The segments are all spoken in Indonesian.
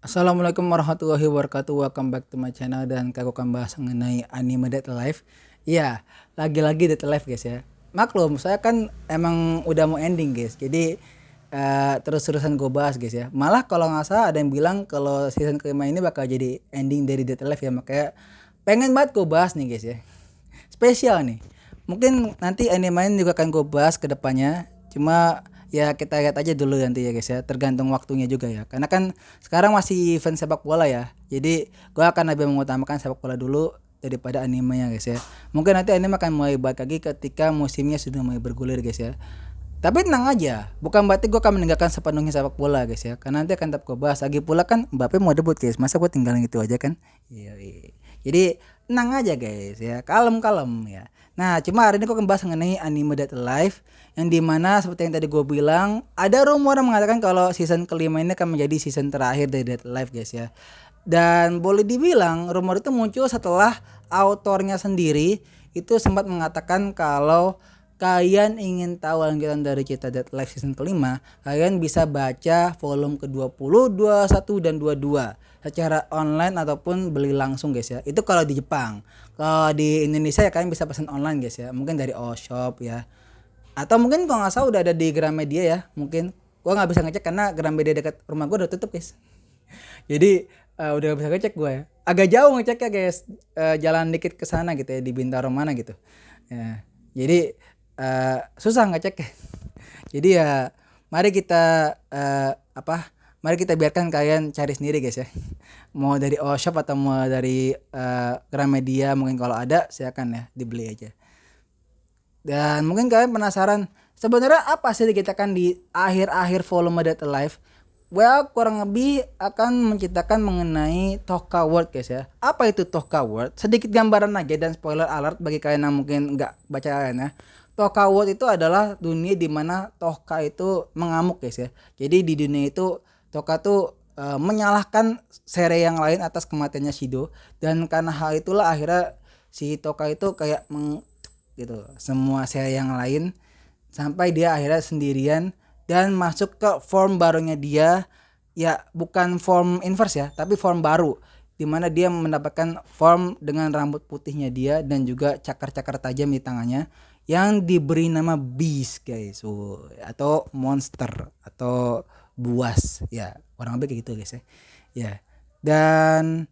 Assalamualaikum warahmatullahi wabarakatuh. Welcome back to my channel dan aku akan bahas mengenai anime Dead Alive. Iya, lagi-lagi Dead Alive guys ya. Maklum, saya kan emang udah mau ending guys. Jadi terus-terusan gue bahas guys ya. Malah kalau nggak salah ada yang bilang kalau season kelima ini bakal jadi ending dari Dead Alive ya. Makanya pengen banget gue bahas nih guys ya. Spesial nih. Mungkin nanti anime ini juga akan gue bahas ke depannya. Cuma ya kita lihat aja dulu nanti ya guys ya. Tergantung waktunya juga ya. Karena kan sekarang masih event sepak bola ya. Jadi gue akan lebih mengutamakan sepak bola dulu daripada animenya guys ya. Mungkin nanti anime akan mulai balik lagi ketika musimnya sudah mulai bergulir guys ya. Tapi tenang aja, bukan berarti gue akan meninggalkan sepenuhnya sepak bola guys ya. Karena nanti akan tetap gue bahas. Lagi pula kan Mbappe mau debut guys. Masa gue tinggalin gitu aja kan? Iya. Iya. Jadi tenang aja guys ya, kalem-kalem ya. Nah, cuma hari ini gue akan bahas mengenai anime Dead Alive yang dimana seperti yang tadi gue bilang ada rumor yang mengatakan kalau season kelima ini akan menjadi season terakhir dari Dead Alive guys ya. Dan boleh dibilang rumor itu muncul setelah autornya sendiri itu sempat mengatakan kalau kalian ingin tahu lanjutan dari cerita Dead Life season kelima, kalian bisa baca volume ke-20, 21 dan 22 secara online ataupun beli langsung guys ya. Itu kalau di Jepang. Kalau di Indonesia ya kalian bisa pesan online guys ya. Mungkin dari all shop ya. Atau mungkin kalau nggak salah udah ada di Gramedia ya. Mungkin gua nggak bisa ngecek karena Gramedia dekat rumah gua udah tutup guys. Jadi udah gak bisa ngecek gue ya. Agak jauh ngeceknya guys. Jalan dikit ke sana gitu ya di Bintaro mana gitu. Ya. Jadi susah ngecek. Jadi ya mari kita mari kita biarkan kalian cari sendiri guys ya. Mau dari all shop atau mau dari Gramedia mungkin kalau ada silakan ya dibeli aja. Dan mungkin kalian penasaran sebenarnya apa sih dikitakan di akhir-akhir volume Dead Alive? Well, kurang lebih akan menceritakan mengenai Toka World guys ya. Apa itu Toka World? Sedikit gambaran aja dan spoiler alert bagi kalian yang mungkin nggak baca kalian ya. Toka World itu adalah dunia di mana Toka itu mengamuk guys ya. Jadi di dunia itu Toka tuh menyalahkan sere yang lain atas kematiannya Shido dan karena hal itulah akhirnya si Toka itu kayak gitu semua seri yang lain sampai dia akhirnya sendirian dan masuk ke form barunya dia, ya bukan form inverse ya tapi form baru dimana dia mendapatkan form dengan rambut putihnya dia dan juga cakar-cakar tajam di tangannya yang diberi nama beast guys. Atau monster atau buas ya kurang lebih kayak gitu guys ya. Ya dan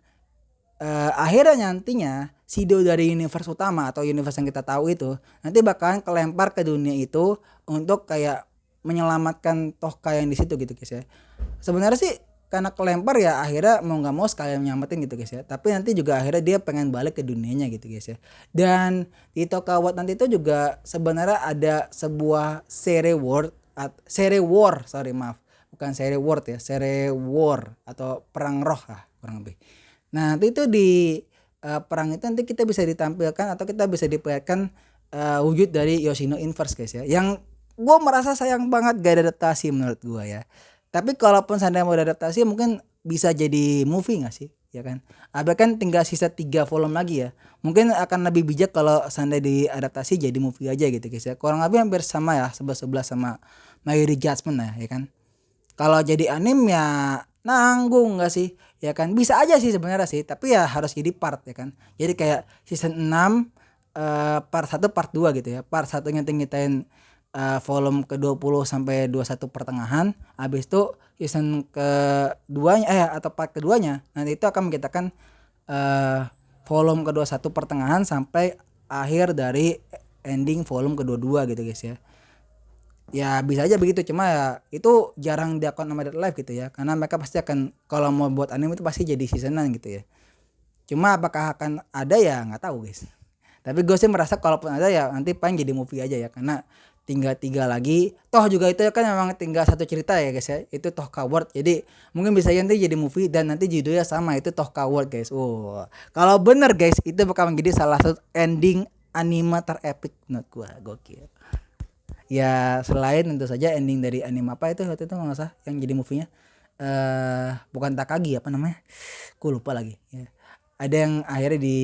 akhirnya nantinya Shido dari universe utama atau universe yang kita tahu itu nanti bakalan kelempar ke dunia itu untuk kayak menyelamatkan Tohka yang di situ gitu guys ya. Sebenarnya sih karena kelempar ya akhirnya mau nggak mau sekalian nyamatin gitu guys ya. Tapi nanti juga akhirnya dia pengen balik ke dunianya gitu guys ya. Dan di Tohka World nanti itu juga sebenarnya ada sebuah seri war sorry maaf bukan seri word ya seri war atau perang roh lah kurang lebih. Nah nanti itu di perang itu nanti kita bisa ditampilkan atau kita bisa diperlihatkan wujud dari Yoshino Inverse guys ya. Yang gue merasa sayang banget gak ada adaptasi menurut gue ya. Tapi kalaupun seandainya mau adaptasi mungkin bisa jadi movie gak sih? Ya kan. Ada kan tinggal sisa 3 volume lagi ya. Mungkin akan lebih bijak kalau seandainya diadaptasi jadi movie aja gitu guys ya. Kurang lebih hampir sama ya, 11-11 sama My Judgment ya kan. Kalau jadi anime ya nanggung nggak sih ya kan bisa aja sih sebenarnya sih tapi ya harus jadi part ya kan. Jadi kayak season 6 part 1 part 2 gitu ya. Part satunya tinggitain volume ke-20 sampai 21 pertengahan. Habis itu season keduanya atau part keduanya nanti itu akan menceritakan volume ke-21 pertengahan sampai akhir dari ending volume ke-22 gitu guys ya. Ya bisa aja begitu cuma ya itu jarang diakon sama Dead Live gitu ya karena mereka pasti akan kalau mau buat anime itu pasti jadi seasonan gitu ya. Cuma apakah akan ada ya nggak tahu guys. Tapi gue sih merasa kalaupun ada ya nanti paling jadi movie aja ya karena tinggal 3 lagi. Toh juga itu kan memang tinggal satu cerita ya guys ya. Itu Toh Coward. Jadi mungkin bisa nanti jadi movie dan nanti judulnya sama itu Toh Coward guys. Kalau bener guys itu bakal menjadi salah satu ending anime terepik menurut gue. Gokil. Ya selain tentu saja ending dari anime apa itu waktu itu nggak usah yang jadi movie-nya bukan Takagi apa namanya gue lupa lagi ya. Ada yang akhirnya di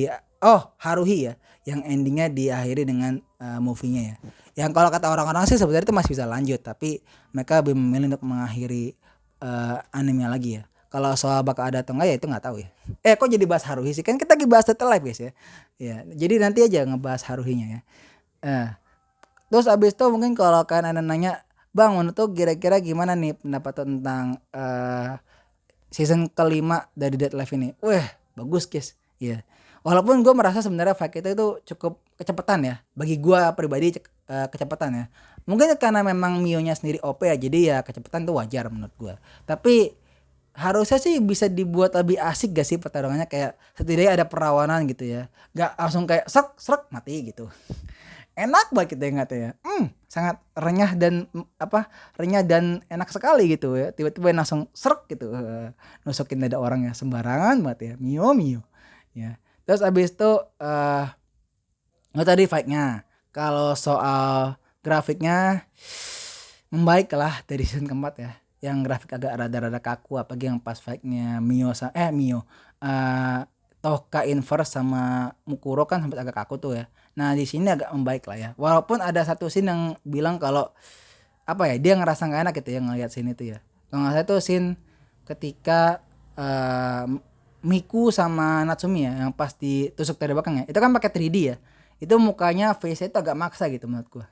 Haruhi ya yang endingnya diakhiri dengan movie-nya ya yang kalau kata orang-orang sih sebenarnya itu masih bisa lanjut tapi mereka lebih memilih untuk mengakhiri anime lagi ya Kalau soal bakal ada atau enggak ya itu nggak tahu ya. Kok jadi bahas Haruhi sih? Kan kita lagi bahas Date Life guys ya. Ya, jadi nanti aja ngebahas Haruhinya ya. Eh, Terus abis itu mungkin kalau kalian ada nanya, Bang, menurut tuh kira-kira gimana nih pendapat tentang season kelima dari Dead Life ini? Wah, bagus guys. Iya. Walaupun gue merasa sebenarnya fight itu cukup kecepatan ya. Bagi gue pribadi kecepatan ya. Mungkin karena memang Mio-nya sendiri OP ya, jadi ya kecepatan tuh wajar menurut gue. Tapi harusnya sih bisa dibuat lebih asik gak sih pertarungannya, kayak setidaknya ada perawanan gitu ya. Gak langsung kayak serak serak mati gitu. Enak banget kita ingat ya. Sangat renyah dan renyah dan enak sekali gitu ya. Tiba-tiba langsung serk gitu, nusukin dada orang ya, sembarangan banget ya. Mio Mio ya. Terus abis itu tadi fight-nya. Kalau soal grafiknya membaik lah dari season keempat ya. Yang grafik agak rada-rada kaku, apalagi yang pas fight-nya Mio Toka Inverse sama Mukuro kan sempat agak kaku tuh ya. Nah di sini agak membaik lah ya. Walaupun ada satu scene yang bilang kalau dia ngerasa nggak enak gitu ya ngelihat scene itu ya. Kalau nggak salah itu scene ketika Miku sama Natsumi ya, yang pas ditusuk dari belakang ya. Itu kan pakai 3D ya. Itu mukanya face itu agak maksa gitu menurut gua.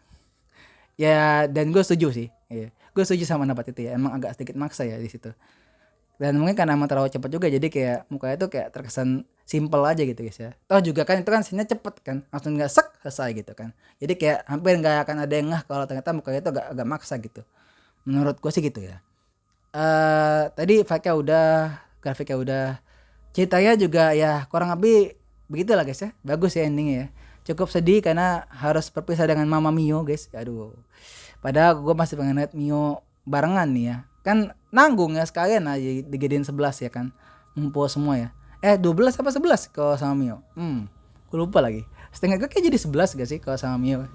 Ya dan gue setuju sih. Iya. Gue setuju sama pendapat itu ya. Emang agak sedikit maksa ya di situ. Dan mungkin karena emang terlalu cepat juga, jadi kayak mukanya tuh kayak terkesan simple aja gitu guys ya. Toh juga kan itu kan scene-nya cepet kan, langsung nggak sek selesai gitu kan. Jadi kayak hampir nggak akan ada yang ngeh kalau ternyata mukanya itu agak maksa gitu. Menurut gue sih gitu ya. Tadi fight-nya udah, grafiknya udah, ceritanya juga ya kurang lebih begitu lah guys ya. Bagus ya endingnya ya. Cukup sedih karena harus berpisah dengan Mama Mio guys. Aduh. Padahal gue masih pengen lihat Mio barengan nih ya. Kan nanggung ya sekalian aja digediin 11 ya kan. Ngumpul semua ya. 12 apa 11 kalau sama Mio? Gue lupa lagi. Setengah gue kayak jadi 11 gak sih kalau sama Mio?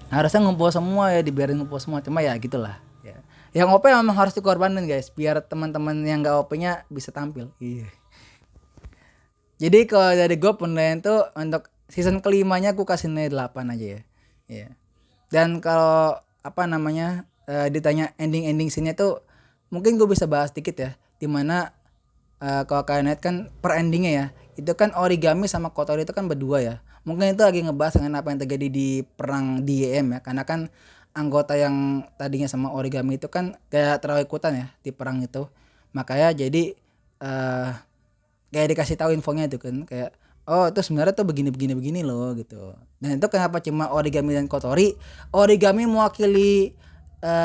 Harusnya ngumpul semua ya, dibiarin ngumpul semua. Cuma ya gitulah ya. Yang OP memang harus dikorbanin guys, biar teman-teman yang gak OP-nya bisa tampil. Iya. Jadi kalau dari gue penilaian tuh untuk season kelimanya gue kasih nilai 8 aja ya. Iya. Dan kalau ditanya ending scene-nya tuh mungkin gue bisa bahas dikit ya. Dimana kalau kalian lihat kan per endingnya ya, itu kan Origami sama Kotori itu kan berdua ya. Mungkin itu lagi ngebahas dengan apa yang terjadi di perang DEM ya. Karena kan anggota yang tadinya sama Origami itu kan kayak terlalu ikutan ya di perang itu. Makanya jadi kayak dikasih tahu infonya itu kan, kayak itu sebenarnya tuh begini loh gitu. Dan itu kenapa cuma Origami dan Kotori? Origami mewakili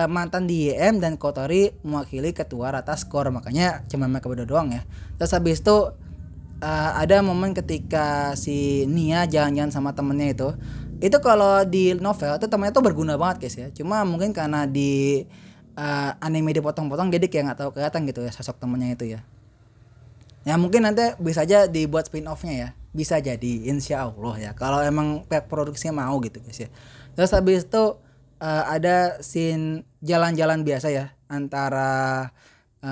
mantan di YM dan Kotori mewakili ketua Rata Skor, makanya cuma mereka berdua doang ya. Terus habis itu ada momen ketika si Nia jalan-jalan sama temennya itu kalau di novel tuh temennya tuh berguna banget guys ya. Cuma mungkin karena di anime dipotong-potong jadi kayak nggak tahu kelihatan gitu ya sosok temennya itu ya. Ya mungkin nanti bisa aja dibuat spin off-nya ya. Bisa jadi insya Allah ya. Kalau emang pihak produksinya mau gitu guys ya. Terus habis itu ada scene jalan-jalan biasa ya. Antara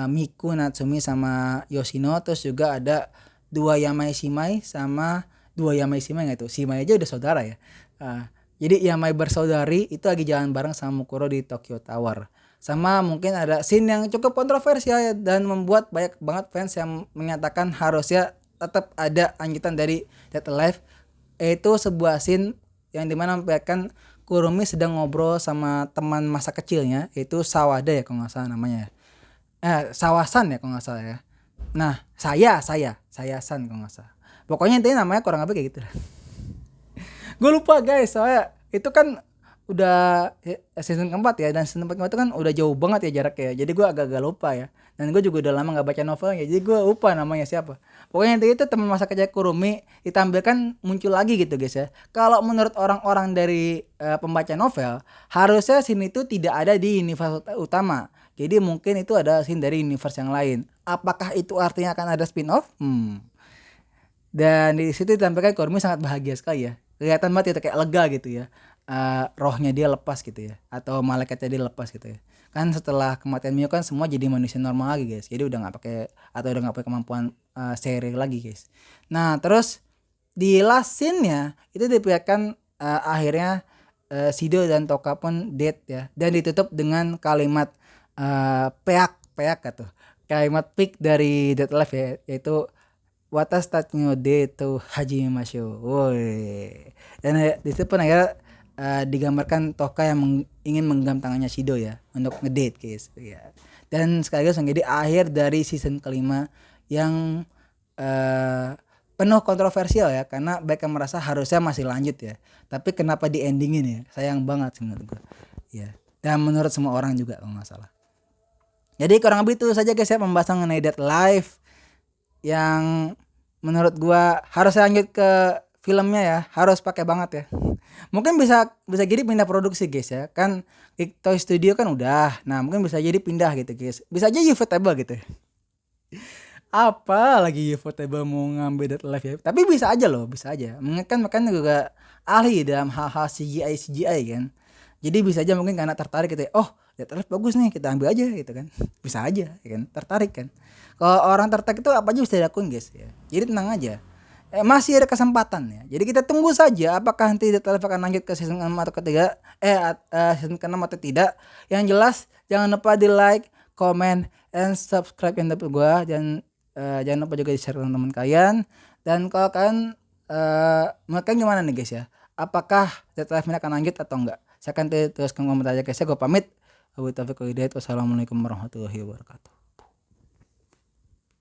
Miku, Natsumi sama Yoshino. Terus juga ada dua Yamai Shimai sama dua Yamai Shimai gak itu. Shimai aja udah saudara ya. Jadi Yamai bersaudari itu lagi jalan bareng sama Mukuro di Tokyo Tower. Sama mungkin ada scene yang cukup kontroversial ya, dan membuat banyak banget fans yang menyatakan harusnya tetap ada lanjutan dari Dead Alive, yaitu sebuah scene yang dimana memperlihatkan Kurumi sedang ngobrol sama teman masa kecilnya, yaitu Sawada ya kalau nggak salah namanya ya. Sawasan ya kalau nggak salah ya. Nah Sayasan kalau nggak salah. Pokoknya intinya namanya kurang lebih kayak gitu. Gue lupa guys, soalnya itu kan udah season keempat ya, dan season keempat itu kan udah jauh banget ya jaraknya, jadi gue agak-agak lupa ya. Dan gue juga udah lama nggak baca novelnya, jadi gue lupa namanya siapa. Pokoknya intinya itu teman masa kecil Kurumi ditampilkan muncul lagi gitu guys ya. Kalau menurut orang-orang dari pembaca novel, harusnya scene itu tidak ada di universe utama. Jadi mungkin itu ada scene dari universe yang lain. Apakah itu artinya akan ada spin-off? Dan di situ ditampilkan Kurumi sangat bahagia sekali ya. Kelihatan banget itu kayak lega gitu ya. Rohnya dia lepas gitu ya, atau malaikatnya dia lepas gitu ya. Kan setelah kematian Mio kan semua jadi manusia normal lagi guys. Jadi udah nggak pakai, atau udah nggak pakai kemampuan seri lagi guys. Nah terus di last scene-nya itu diperlihatkan akhirnya Shido dan Toka pun dead ya, dan ditutup dengan kalimat peak gitu. kalimat peak dari Dead Life ya, yaitu Watastatnyo de to hajimasho. Woi. Dan di situ pun akhirnya digambarkan Toka yang ingin menggenggam tangannya Shido ya untuk ngedate guys. Ya. Dan sekaligus menjadi akhir dari season kelima yang penuh kontroversial ya, karena mereka merasa harusnya masih lanjut ya. Tapi kenapa di endingin ya? Sayang banget sih menurut gue. Ya. Dan menurut semua orang juga kalau nggak salah. Jadi kurang lebih itu saja guys ya pembahasan mengenai Dead Life yang menurut gua harus lanjut ke filmnya ya, harus pakai banget ya. Mungkin bisa jadi pindah produksi guys ya, kan Toy Studio kan udah, nah mungkin bisa jadi pindah gitu guys, bisa aja Ufotable gitu. Apa lagi Ufotable mau ngambil Dead Life ya, tapi bisa aja loh, bisa aja. Mungkin kan juga ahli dalam hal-hal CGI kan, jadi bisa aja mungkin karena tertarik gitu ya, oh Dead Life bagus nih kita ambil aja gitu kan, bisa aja ya kan, tertarik kan. Kalau orang tertarik itu apa aja bisa dilakuin guys ya. Jadi tenang aja. Masih ada kesempatan ya. Jadi kita tunggu saja apakah nanti Dead Life akan lanjut ke season 6 atau ketiga season ke-6 atau tidak. Yang jelas jangan lupa di like, comment, and subscribe channel gua, dan jangan lupa juga di-share ke teman kalian. Dan kalau kalian menurut kalian gimana nih guys ya? Apakah Dead Life ini akan lanjut atau enggak? Saya akan tuliskan komentar aja guys ya. Gue pamit. Wassalamualaikum warahmatullahi wabarakatuh.